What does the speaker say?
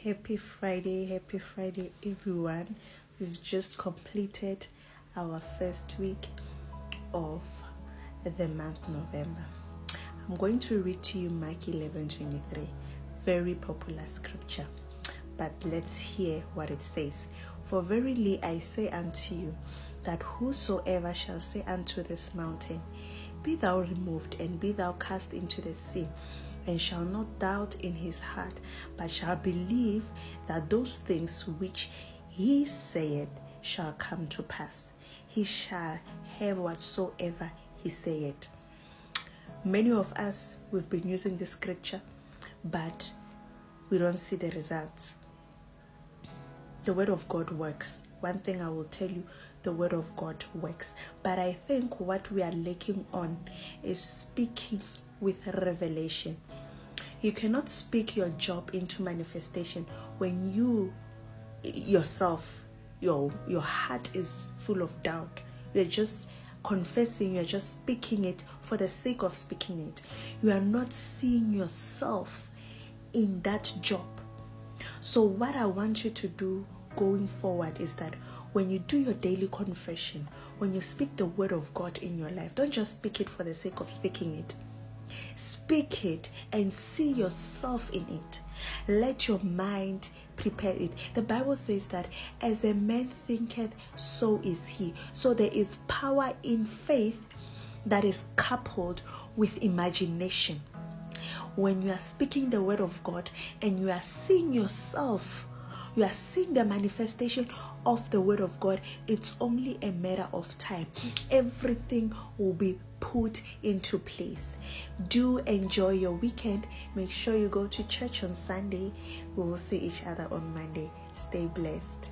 Happy Friday, everyone. We've just completed our first week of the month November. I'm going to read to you Mark 11:23, very popular scripture. But let's hear what it says. For verily I say unto you, that whosoever shall say unto this mountain, be thou removed, and be thou cast into the sea, and shall not doubt in his heart, but shall believe that those things which he saith shall come to pass, he shall have whatsoever he saith. Many of us, we've been using this scripture, but we don't see the results. The word of God works. One thing I will tell you, the word of God works. But I think what we are lacking on is speaking with revelation. You cannot speak your job into manifestation when you yourself, your heart is full of doubt. You're just confessing, you're just speaking it for the sake of speaking it. You are not seeing yourself in that job. So what I want you to do going forward is that when you do your daily confession, when you speak the word of God in your life, don't just speak it for the sake of speaking it. Speak it and see yourself in it. Let your mind prepare it. The Bible says that as a man thinketh, so is he. So there is power in faith that is coupled with imagination. When you are speaking the word of God and you are seeing yourself, you are seeing the manifestation of the word of God, it's only a matter of time. Everything will be put into place. Do enjoy your weekend. Make sure you go to church on Sunday. We will see each other on Monday. Stay blessed.